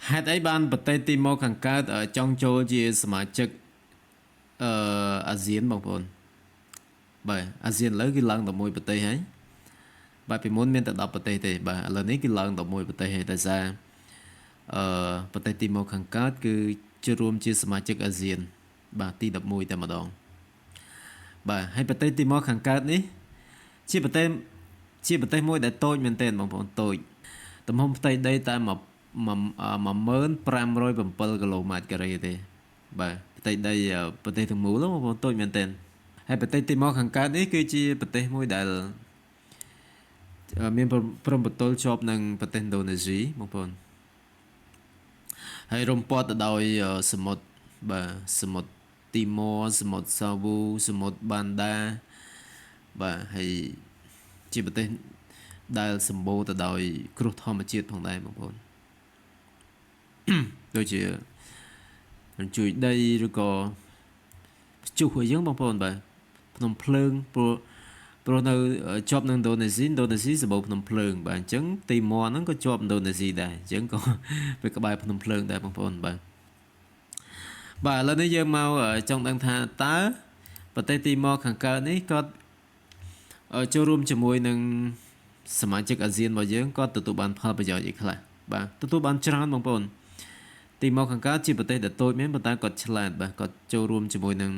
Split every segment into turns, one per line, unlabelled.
ហេតុអីបានប្រទេសទីម៉ូខាងកើតចង់ចូលជាសមាជិកអាស៊ានបងប្អូនបាទអាស៊ានឥឡូវគឺឡើងតែមួយប្រទេសហើយបាទពីមុនមានតែ10ប្រទេសទេបាទឥឡូវនេះគឺឡើងតែមួយប្រទេសហើយតែសារប្រទេសទីម៉ូខាងកើតគឺចូលរួមជាសមាជិកអាស៊ានបាទទី11តែម្ដងបាទហើយប្រទេសទីម៉ូខាងកើតនេះជាប្រទេសមួយដែលតូចមែនទែនបងប្អូនតូចទំហំផ្ទៃដីតែ11507គីឡូម៉ែត្រការ៉េទេបាទផ្ទៃដីប្រទេសទាំងមូលបងប្អូនតូចមែនទែនហើយប្រទេសទីម៉ូខាងកើតនេះគឺជាប្រទេសមួយដែលមានព្រំប្រទល់ជាប់នឹងប្រទេសឥណ្ឌូនេស៊ីបងប្អូនហើយរំពាត់ទៅដោយសមុទ្របាទសមុទ្រទីម៉ូសមុទ្រសាវូសមុទ្របានដាបាទហើយជាប្រទេសដែលសម្បូរទៅដោយគ្រោះធម្មជាតិផងដែរបងប្អូនដូចជារញ្ជួយដីឬក៏ព្យុះអីចឹងបងប្អូនបាទភ្នំភ្លើងព្រោះនៅជាប់នឹងឥណ្ឌូនេស៊ីសម្បូរភ្នំភ្លើងបាទអញ្ចឹងទីម៉ូហ្នឹងក៏ជាប់ឥណ្ឌូនេស៊ីដែរអញ្ចឹងក៏វាក្បែរភ្នំភ្លើងដែរបងប្អូនបាទឥឡូវនេះយើងមកចង់ដឹងថាតើប្រទេសទីម៉ូខាងកើតនេះគាត់ចូលរួមជាមួយនឹងសមាជិកអាស៊ានរបស់យើងគាត់ទទួលបានផលប្រយោជន៍អីខ្លះបាទទទួលបានច្រើនបងប្អូនទីម៉ូខាងកើតជាប្រទេសដែលតូចមែនប៉ុន្តែគាត់ឆ្លាតបាទគាត់ចូលរួមជាមួយនឹង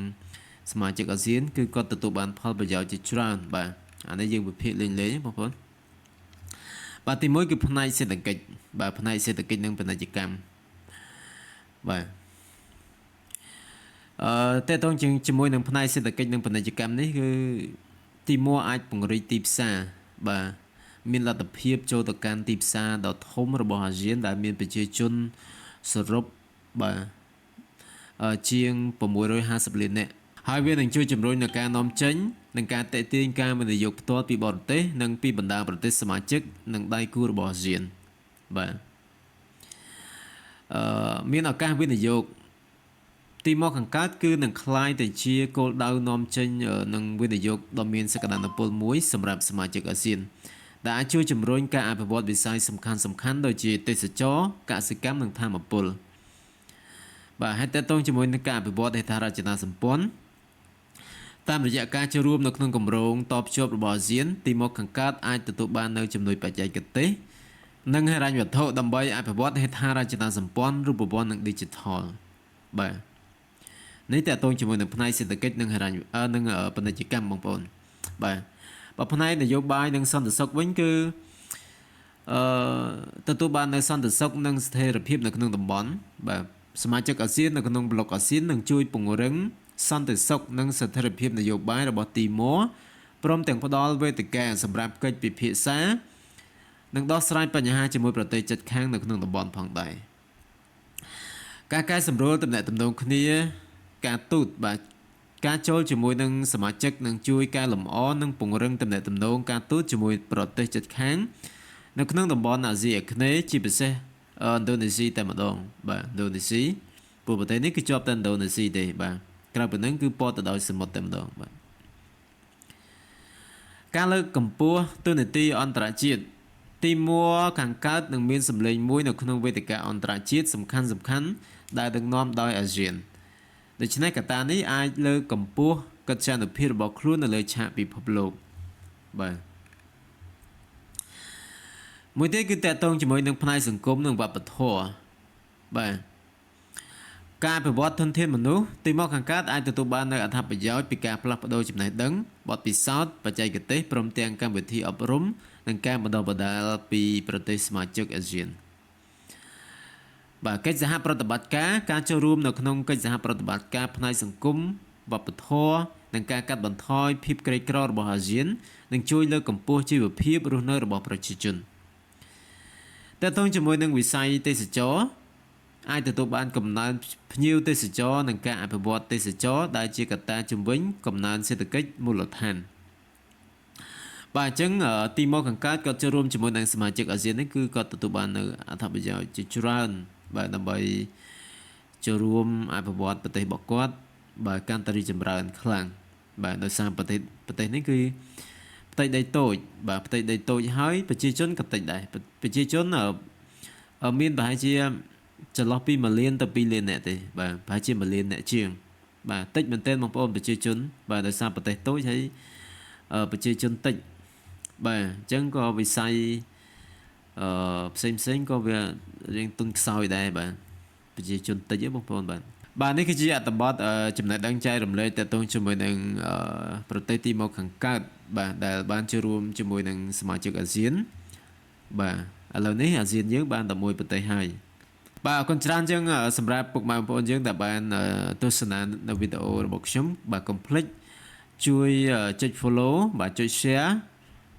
សមាជិកអាស៊ានគឺគាត់ទទួលបានផលប្រយោជន៍ជាច្រើនបាទអានេះយើងវិភាគលេងបងប្អូនបាទទី1គឺផ្នែកសេដ្ឋកិច្ចបាទផ្នែកសេដ្ឋកិច្ចនិងពាណិជ្ជកម្មបាទតើតើជាមួយនឹងផ្នែកសេដ្ឋកិច្ចនិងពាណិជ្ជកម្មនេះគឺទី1អាចពង្រីកទីផ្សារបាទមានលទ្ធភាពចូលទៅកាន់ទីផ្សារដ៏ធំរបស់អាស៊ានដែលមានប្រជាជនសរុបបាទជាង650លាននាក់ហើយវានឹងជួយជំរុញដល់ការនាំចេញនិងការតេទៀងការវិនិយោគផ្ទាល់ពីបរទេសនិងពីបណ្ដាប្រទេសសមាជិកនិងដៃគូរបស់អាស៊ានបាទមានឱកាសវិនិយោគទីម៉ូខាងកើតគឺនឹងคล้ายទៅជាគោលដៅនាំចេញនិងវិនិយោគដ៏មានសក្តានុពលមួយសម្រាប់សមាជិកអាស៊ានដែលអាចជួយជំរុញការអភិវឌ្ឍវិស័យសំខាន់ដូចជាទេសចរណ៍កសិកម្មនិងថាមពលបាទហើយតើតើជាមួយនឹងការអភិវឌ្ឍហេដ្ឋារចនាសម្ព័ន្ធតាមរយៈការចូលរួមនៅក្នុងគម្រោងតភ្ជាប់របស់អាស៊ានទីម៉ូខាងកើតអាចទទួលបាននូវជំនួយបច្ចេកទេសនិងហិរញ្ញវត្ថុដើម្បីអភិវឌ្ឍហេដ្ឋារចនាសម្ព័ន្ធរូបវន្តនិង Digital បាទនេះតើតើជាមួយនឹងផ្នែកសេដ្ឋកិច្ចនិងហិរញ្ញនិងពាណិជ្ជកម្មបងប្អូនបាទផ្នែកនយោបាយនិងសន្តិសុខវិញគឺទទួលបាននូវសន្តិសុខនិងស្ថិរភាពនៅក្នុងតំបន់បាទសមាជិកអាស៊ាននៅក្នុងប្លុកអាស៊ាននឹងជួយពង្រឹងសន្តិសុខនិងស្ថិរភាពនយោបាយរបស់ទីម៉ូព្រមទាំងផ្ដល់វេទិកាសម្រាប់កិច្ចពិភាក្សានិងដោះស្រាយបញ្ហាជាមួយប្រទេសជិតខាងនៅក្នុងតំបន់ផងដែរការកែសម្រួលទំនាក់ទំនងគ្នាការទូតបាទការចូលជាមួយនឹងសមាជិកនឹងជួយកែលម្អនិងពង្រឹងទំនាក់ទំនងការទូតជាមួយប្រទេសជិតខាងនៅក្នុងតំបន់អាស៊ីអាគ្នេយ៍ជាពិសេសឥណ្ឌូនេស៊ីតែម្ដងបាទឥណ្ឌូនេស៊ីព្រោះប្រទេសនេះគឺជាប់តែឥណ្ឌូនេស៊ីទេបាទក្រៅពីហ្នឹងគឺព័ទ្ធទៅដោយសមុទ្រតែម្ដងបាទការលើកកម្ពស់ទូនាទីអន្តរជាតិទីមួខាងកើតនឹងមានសម្លេងមួយនៅក្នុងវេទិកាអន្តរជាតិសំខាន់ដែលដឹកនាំដោយអាស៊ានដូច្នេះកត្តានេះអាចលើកកម្ពស់កិត្យានុភាពរបស់ខ្លួននៅលើឆាកពិភពលោកបាទមួយទៀតគឺតកតងជាមួយនឹងផ្នែកសង្គមនិងវប្បធម៌បាទការអភិវឌ្ឍធនធានមនុស្សទីម៉ូខាងកើតអាចទទួលបាននូវអត្ថប្រយោជន៍ពីការផ្លាស់ប្ដូរចំណេះដឹងបទពិសោធន៍បច្ចេកទេសព្រមទាំងកម្មវិធីអប់រំនិងការបណ្ដុះបណ្ដាលពីប្រទេសសមាជិកអាស៊ានបាទកិច្ចសហប្រតិបត្តិការចូលរួមនៅក្នុងកិច្ចសហប្រតិបត្តិការផ្នែកសង្គមវប្បធម៌និងការកាត់បន្ថយភាពក្រីក្ររបស់អាស៊ាននឹងជួយលើកកម្ពស់ជីវភាពរស់នៅរបស់ប្រជាជនតើតើជាមួយនឹងវិស័យទេសចរណ៍អាចទទួលបានកំណើនភ្ញៀវទេសចរនិងការអភិវឌ្ឍទេសចរដែលជាកត្តាជំវិញកំណើនសេដ្ឋកិច្ចមូលដ្ឋានបាទអញ្ចឹងទីម៉ូខាងកើតគាត់ចូលរួមជាមួយនឹងសមាជិកអាស៊ាននេះគឺគាត់ទទួលបាននៅអត្ថប្រយោជន៍ជាច្រើនបាទដើម្បីចូលរួមអភិវឌ្ឍប្រទេសរបស់គាត់បាទកាន់តែរីកចម្រើនខ្លាំងបាទដោយសារប្រទេសនេះគឺផ្ទៃដីតូចបាទផ្ទៃដីតូចហើយប្រជាជនក៏តិចដែរប្រជាជនមានប្រហែលជា ចន្លោះពី1លានទៅ2លានអ្នកទេបាទប្រហែលជា1លានអ្នកជាងបាទតិចមែនទែនបងប្អូនប្រជាជនបាទដោយសារប្រទេសតូចហើយប្រជាជនតិចបាទអញ្ចឹងក៏វិស័យផ្សេងក៏វារៀងទុនខ្សោយដែរបាទប្រជាជនតិចទេបងប្អូនបាទនេះគឺជាអត្ថបទចំណេះដឹងចែករំលែកទាក់ទងជាមួយនឹងប្រទេសទីមកខាងកើតបាទដែលបានចូលរួមជាមួយនឹងសមាជិកអាស៊ានបាទឥឡូវនេះអាស៊ានយើងបានតែមួយប្រទេសហើយបាទអរគុណច្រើនចឹងសម្រាប់ពុកម៉ែបងប្អូនយើងដែលបានទស្សនានៅវីដេអូរបស់ខ្ញុំបាទកុំភ្លេចជួយចុច follow បាទចុច share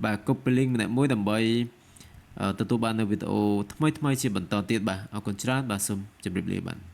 បាទ copy link ម្នាក់មួយដើម្បីទទួលបាននៅវីដេអូថ្មីៗជាបន្តទៀតបាទអរគុណច្រើនបាទសូមជម្រាបលាបាទ